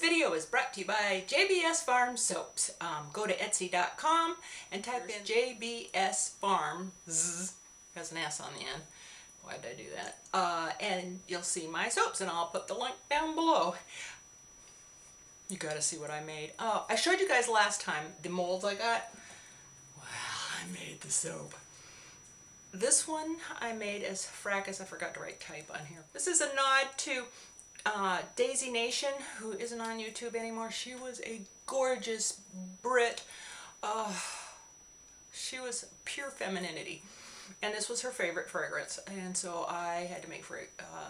video is brought to you by JBS Farms soaps. Go to Etsy.com and type in JBS Farms, has an S on the end. Why did I do that? And you'll see my soaps, and I'll put the link down below. You gotta see what I made. Oh, I showed you guys last time the molds I got. Wow, I made the soap. This one I made as Fracas. I forgot to write type on here. This is a nod to Daisy Nation, who isn't on YouTube anymore. She was a gorgeous Brit. She was pure femininity. And this was her favorite fragrance. And so I had to make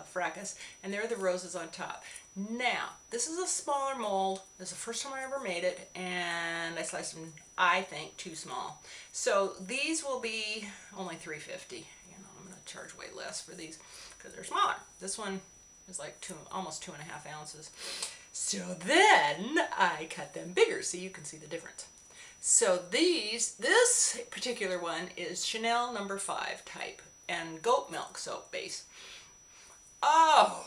Fracas. And there are the roses on top. Now, this is a smaller mold. This is the first time I ever made it. And I sliced them, I think, too small. So these will be only $3.50. You know, I'm going to charge way less for these because they're smaller. This one is like almost 2.5 ounces. So then I cut them bigger so you can see the difference. So this particular one is Chanel No. 5 type and goat milk soap base. Oh,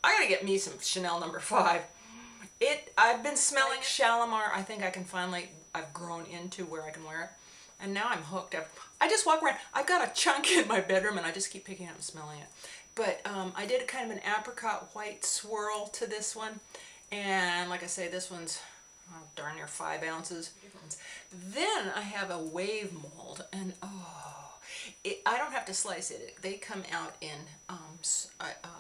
I gotta get me some Chanel No. 5. I've been smelling Shalimar. I think I can finally, I've grown into where I can wear it. And now I'm hooked up. I just walk around. I've got a chunk in my bedroom and I just keep picking it up and smelling it. But I did kind of an apricot white swirl to this one. And like I say, this one's darn near 5 ounces. Then I have a wave mold, and I don't have to slice it. They come out in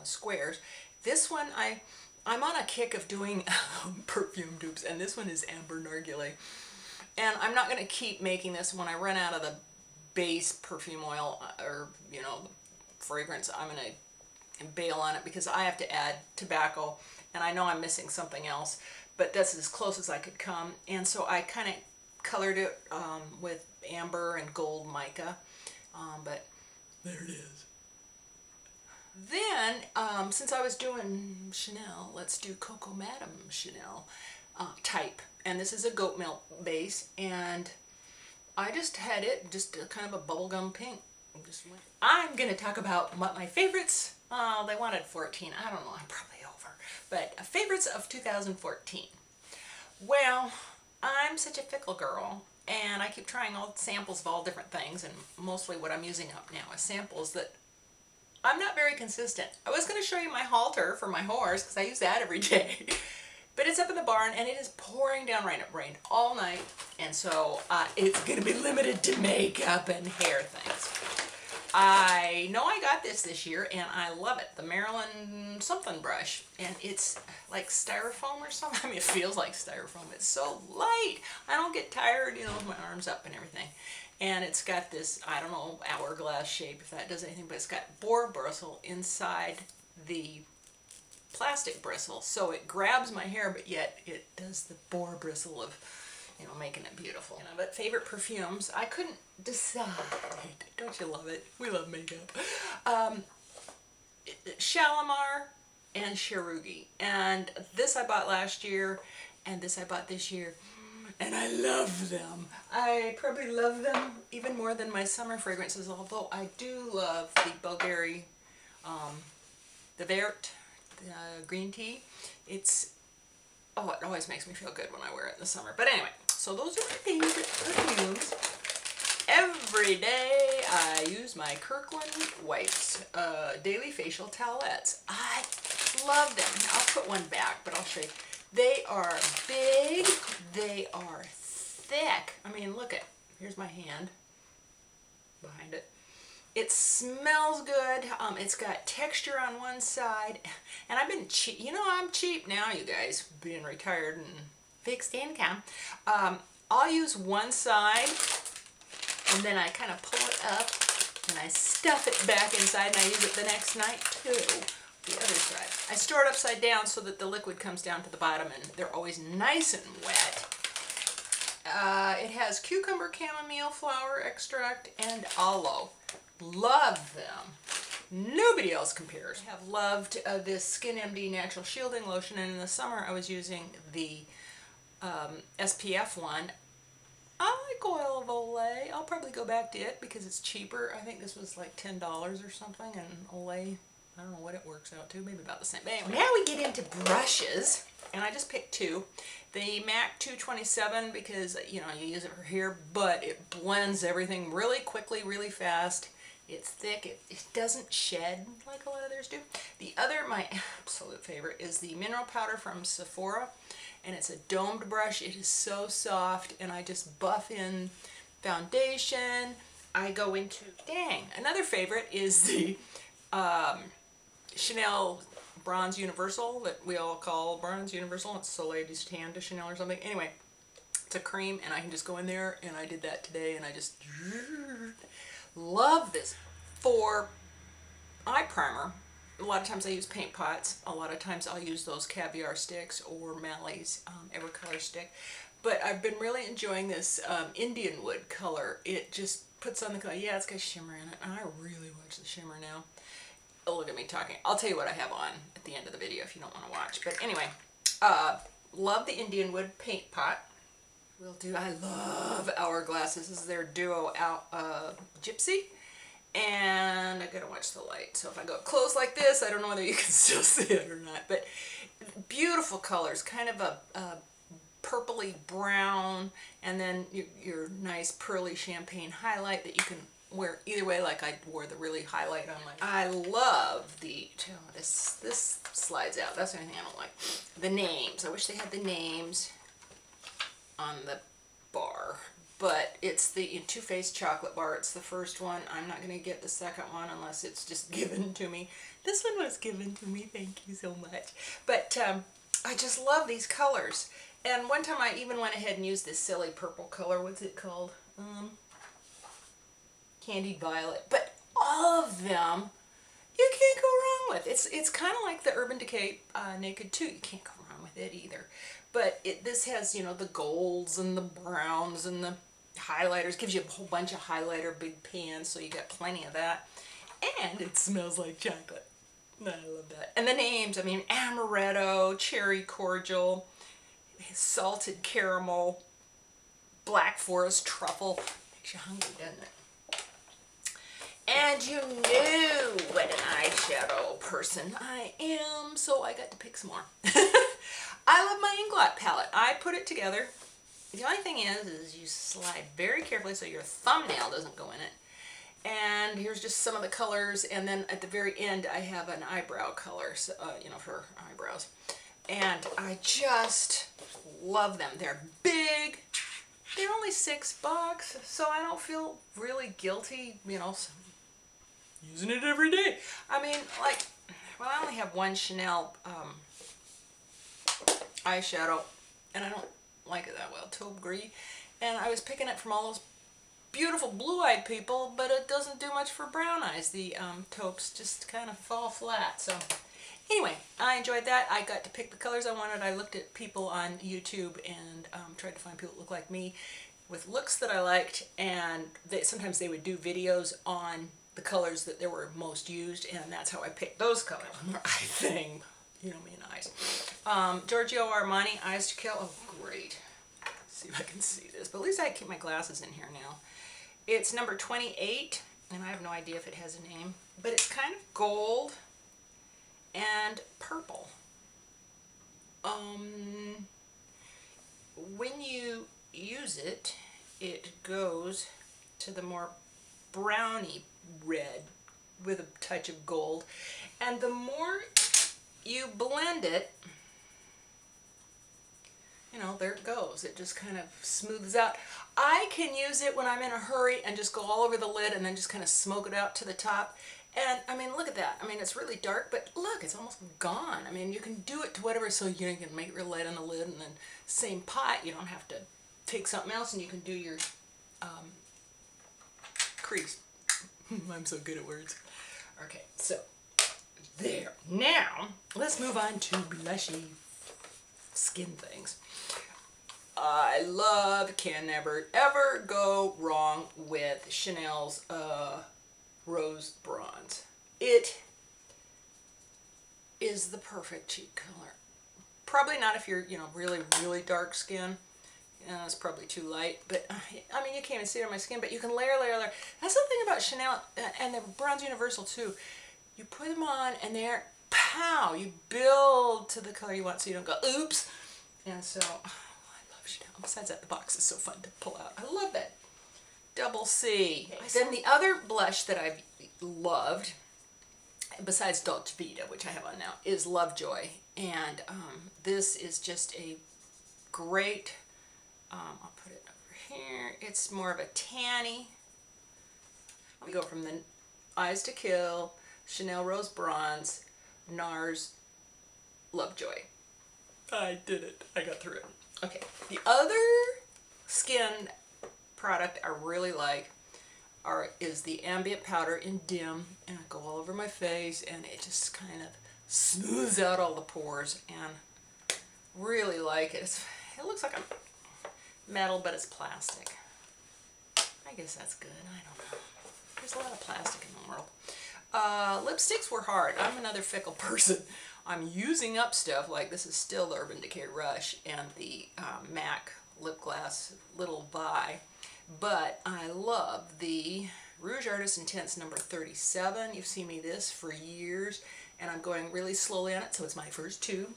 squares. This one, I'm on a kick of doing perfume dupes, and this one is Ambre Nargile. And I'm not going to keep making this. When I run out of the base perfume oil or, you know, fragrance, I'm going to bail on it because I have to add tobacco, and I know I'm missing something else. But that's as close as I could come. And so I kind of colored it with amber and gold mica. But there it is. Then, since I was doing Chanel, let's do Coco Madame Chanel type. And this is a goat milk base. And I just had it just kind of a bubblegum pink. I'm going to talk about what my favorites, they wanted 14. I don't know, I'm probably over. But favorites of 2014. Well, I'm such a fickle girl, and I keep trying all samples of all different things, and mostly what I'm using up now is samples that I'm not very consistent. I was going to show you my halter for my horse, because I use that every day. But it's up in the barn, and it is pouring down rain. It rained all night, and so it's going to be limited to makeup and hair things. I know I got this year, and I love it. The Marilyn something brush, and it's like styrofoam or something. I mean, it feels like styrofoam. It's so light. I don't get tired, you know, with my arms up and everything. And it's got this, I don't know, hourglass shape, if that does anything, but it's got boar bristle inside the plastic bristle, so it grabs my hair, but yet it does the boar bristle of, you know, making it beautiful. You know, but favorite perfumes, I couldn't decide. Don't you love it? We love makeup. Shalimar and Cherugi. And this I bought last year, and this I bought this year, and I love them. I probably love them even more than my summer fragrances, although I do love the Bulgari, the Vert, green tea. It's, oh, it always makes me feel good when I wear it in the summer. But anyway, so those are my favorite perfumes. Every day I use my Kirkland wipes, daily facial towelettes. I love them. I'll put one back, but I'll show you. They are big. They are thick. I mean, look at, here's my hand behind it. It smells good. It's got texture on one side. And I've been cheap. You know, I'm cheap now, you guys, being retired and fixed income. I'll use one side, and then I kind of pull it up, and I stuff it back inside, and I use it the next night, too. The other side. I store it upside down so that the liquid comes down to the bottom, and they're always nice and wet. It has cucumber chamomile flower extract and aloe. Love them. Nobody else compares. I have loved this Skin MD Natural Shielding Lotion, and in the summer I was using the SPF one. I like Oil of Olay. I'll probably go back to it because it's cheaper. I think this was like $10 or something, and Olay, I don't know what it works out to, maybe about the same. But anyway, now we get into brushes. and I just picked two. The MAC 227 because, you know, you use it for here, but it blends everything really quickly, really fast. It's thick. It doesn't shed like a lot of others do. The other, my absolute favorite, is the mineral powder from Sephora, and it's a domed brush. It is so soft, and I just buff in foundation. I go into, dang, another favorite is the Chanel Bronze Universal that we all call Bronze Universal. It's Soleil de Tan de Chanel or something. Anyway, it's a cream, and I can just go in there, and I did that today, and I just love this. For eye primer, a lot of times I use paint pots. A lot of times I'll use those caviar sticks or Mally's Evercolor stick. But I've been really enjoying this Indianwood color. It just puts on the color. Yeah, it's got shimmer in it. And I really watch the shimmer now. Oh, look at me talking. I'll tell you what I have on at the end of the video if you don't want to watch. But anyway, love the Indianwood paint pot. Will do. I love Hourglass. This is their duo Gypsy. And I gotta watch the light. So if I go close like this, I don't know whether you can still see it or not. But beautiful colors. Kind of a purpley brown, and then your nice pearly champagne highlight that you can wear either way, like I wore the really highlight on my... I love the... Oh, this slides out. That's the only thing I don't like. The names. I wish they had the names on the bar. But it's the Too Faced chocolate bar. It's the first one. I'm not going to get the second one unless it's just given to me. This one was given to me. Thank you so much. But I just love these colors. And one time I even went ahead and used this silly purple color. What's it called? Candied Violet. But all of them you can't go wrong with. It's kind of like the Urban Decay Naked 2. You can't go wrong with it either. But this has, you know, the golds and the browns and the highlighters. Gives you a whole bunch of highlighter, big pans, so you got plenty of that. And it smells like chocolate. I love that. And the names, I mean, Amaretto, Cherry Cordial, Salted Caramel, Black Forest Truffle. Makes you hungry, doesn't it? And you knew what an eyeshadow person I am, so I got to pick some more. I love my Inglot palette. I put it together. The only thing is you slide very carefully so your thumbnail doesn't go in it. And here's just some of the colors, and then at the very end I have an eyebrow color, so, you know, for eyebrows. And I just love them. They're big. They're only $6, so I don't feel really guilty, you know, using it every day. I mean, like, well, I only have one Chanel eyeshadow, and I don't like it that well, Taupe Gris. And I was picking it from all those beautiful blue-eyed people, but it doesn't do much for brown eyes. The taupes just kind of fall flat. So anyway, I enjoyed that. I got to pick the colors I wanted. I looked at people on YouTube and tried to find people that look like me with looks that I liked, and sometimes they would do videos on the colors that they were most used, and that's how I picked those colors. Eye thing, you know me and eyes. Giorgio Armani Eyes to Kill. Oh, great. Let's see if I can see this, but at least I keep my glasses in here now. It's number 28, and I have no idea if it has a name, but it's kind of gold and purple. When you use it, it goes to the more browny red with a touch of gold, and the more you blend it, you know, there it goes. It just kind of smooths out. I can use it when I'm in a hurry and just go all over the lid and then just kind of smoke it out to the top. And I mean, look at that. I mean, it's really dark, but look, it's almost gone. I mean, you can do it to whatever, so you know, you can make it real light on the lid, and then same pot, you don't have to take something else, and you can do your crease. I'm so good at words. Okay, so there. Now, let's move on to blushy skin things. I love, can never ever go wrong with Chanel's Rose Bronze. It is the perfect cheek color. Probably not if you're, you know, really, really dark skin. It's probably too light, but I mean, you can't even see it on my skin, but you can layer, layer, layer. That's the thing about Chanel, and the Bronze Universal too. You put them on, and they're pow, you build to the color you want so you don't go, oops. And so, oh, I love Chanel. Besides that, the box is so fun to pull out. I love it. Double C. Okay, then the other blush that I've loved, besides Dolce Vita, which I have on now, is Lovejoy. And this is just a great, I'll put it over here. It's more of a tanny. We go from the Eyes to Kill, Chanel Rose Bronze, NARS Lovejoy. I did it. I got through it. Okay. The other skin product I really like is the Ambient powder in Dim, and I go all over my face, and it just kind of smooths out all the pores, and really like it. It looks like a metal, but it's plastic. I guess that's good. I don't know. There's a lot of plastic in the world. Lipsticks were hard. I'm another fickle person. I'm using up stuff, like this is still the Urban Decay Rush and the MAC Lip Glass Little Vi. But I love the Rouge Artist Intense number 37. You've seen me this for years, and I'm going really slowly on it, so it's my first tube.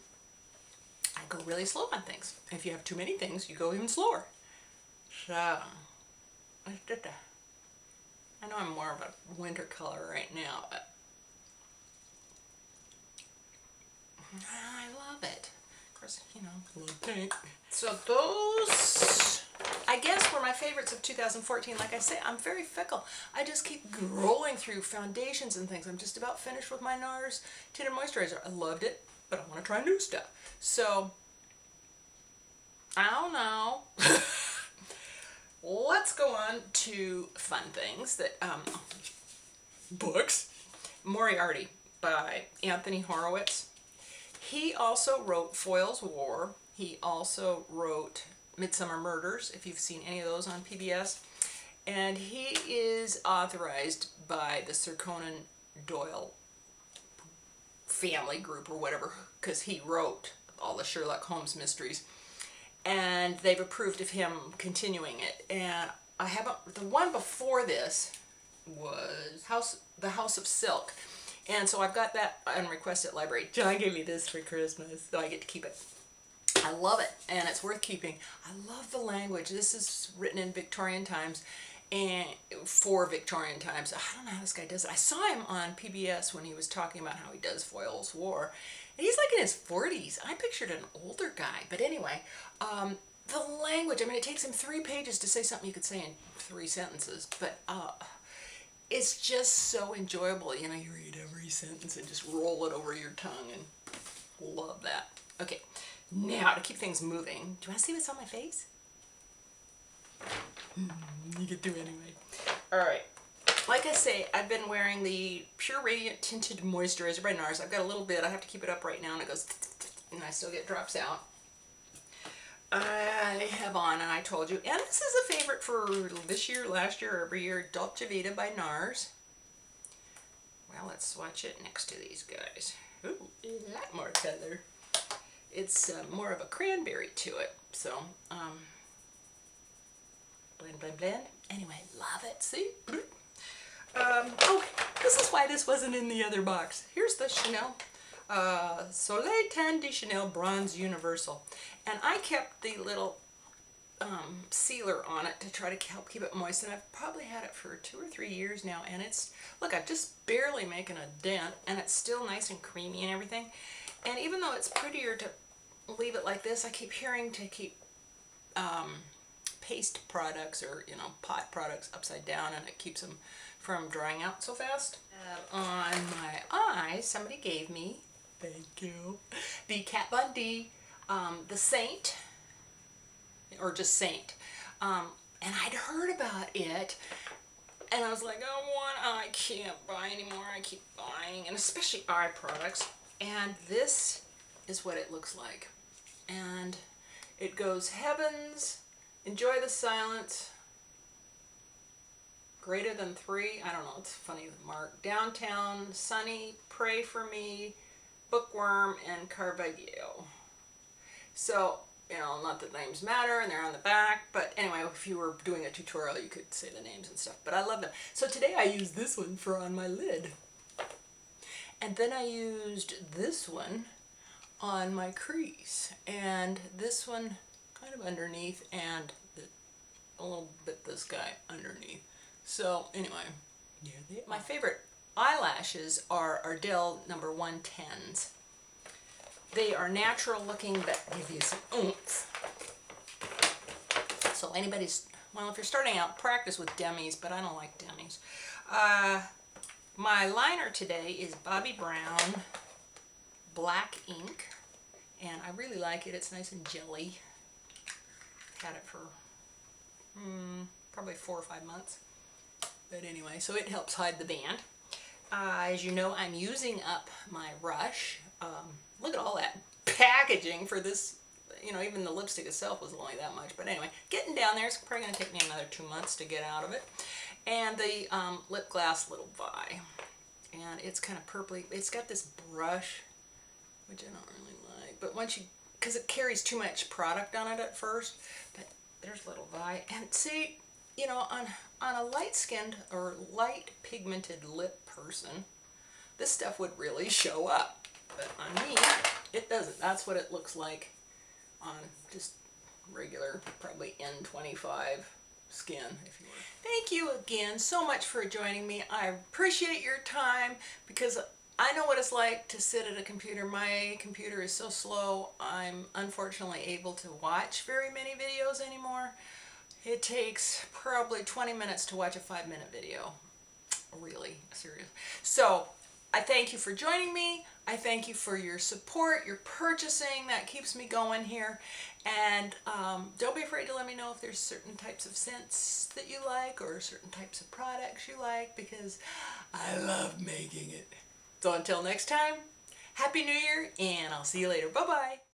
I go really slow on things. If you have too many things, you go even slower. So, I did that. I know I'm more of a winter color right now, but I love it. Of course, you know, a little pink. So those, I guess, were my favorites of 2014. Like I say, I'm very fickle. I just keep rolling through foundations and things. I'm just about finished with my NARS Tinted Moisturizer. I loved it, but I want to try new stuff. So, I don't know. Let's go on to fun things that, books. Moriarty by Anthony Horowitz. He also wrote Foyle's War. He also wrote Midsummer Murders, if you've seen any of those on PBS. And he is authorized by the Sir Conan Doyle family group or whatever, because he wrote all the Sherlock Holmes mysteries. And they've approved of him continuing it. And I haven't, the one before this was The House of Silk. And so I've got that on request at library. John gave me this for Christmas, so I get to keep it. I love it, and it's worth keeping. I love the language. This is written in Victorian times, and for Victorian times. I don't know how this guy does it. I saw him on PBS when he was talking about how he does Foyle's War. And he's like in his 40s. I pictured an older guy. But anyway, the language, I mean, it takes him 3 pages to say something you could say in 3 sentences. But it's just so enjoyable. You know, you read every sentence and just roll it over your tongue, and love that. Okay, now to keep things moving. Do you want to see what's on my face? You could do anyway. Alright. Like I say, I've been wearing the Pure Radiant Tinted Moisturizer by NARS. I've got a little bit. I have to keep it up right now, and it goes, and I still get drops out. I have on, and I told you, and this is a favorite for this year, last year, every year, Dolce Vita by NARS. Well, let's swatch it next to these guys. Ooh, a lot more color. It's more of a cranberry to it, so, blend, blend, blend. Anyway, love it. See? Oh, this is why this wasn't in the other box. Here's the Chanel Soleil Tan de Chanel Bronze Universal. And I kept the little sealer on it to try to help keep it moist. And I've probably had it for 2 or 3 years now. And it's, look, I'm just barely making a dent. And it's still nice and creamy and everything. And even though it's prettier to leave it like this, I keep hearing to keep paste products or, you know, pot products upside down, and it keeps them from drying out so fast. On my eyes, somebody gave me, thank you, the Kat Von D, the Saint, or just Saint. And I'd heard about it, and I was like, oh, I can't buy anymore. I keep buying, and especially eye products. And this is what it looks like. And it goes, heavens, enjoy the silence, greater than 3, I don't know, it's funny, mark, downtown, sunny, pray for me, bookworm, and Carvalho. So, you know, not that names matter, and they're on the back, but anyway, if you were doing a tutorial, you could say the names and stuff, but I love them. So today I use this one for on my lid. And then I used this one on my crease, and this one kind of underneath, and a little bit this guy underneath. So anyway, yeah, my favorite eyelashes are Ardell number 110s. They are natural looking, but give you some oomph. So anybody's, well, if you're starting out, practice with demis, but I don't like demis. My liner today is Bobbi Brown Black Ink, and I really like it. It's nice and jelly. Had it for probably 4 or 5 months. But anyway, so it helps hide the band. As you know, I'm using up my brush. Look at all that packaging for this. You know, even the lipstick itself was only that much. But anyway, getting down there. It's probably going to take me another 2 months to get out of it. And the lip glass Little Vi. And it's kind of purpley. It's got this brush, which I don't really like. But once you, because it carries too much product on it at first. But there's Little Vi. And see, you know, on a light-skinned or light pigmented lip person, this stuff would really show up. But on me, it doesn't. That's what it looks like on just regular, probably N25 skin, if you will. Thank you again so much for joining me. I appreciate your time, because I know what it's like to sit at a computer. My computer is so slow, I'm unfortunately able to watch very many videos anymore. It takes probably 20 minutes to watch a 5-minute video. Really, serious. So, I thank you for joining me. I thank you for your support, your purchasing. That keeps me going here. And don't be afraid to let me know if there's certain types of scents that you like or certain types of products you like, because I love making it. So until next time, Happy New Year, and I'll see you later. Bye-bye.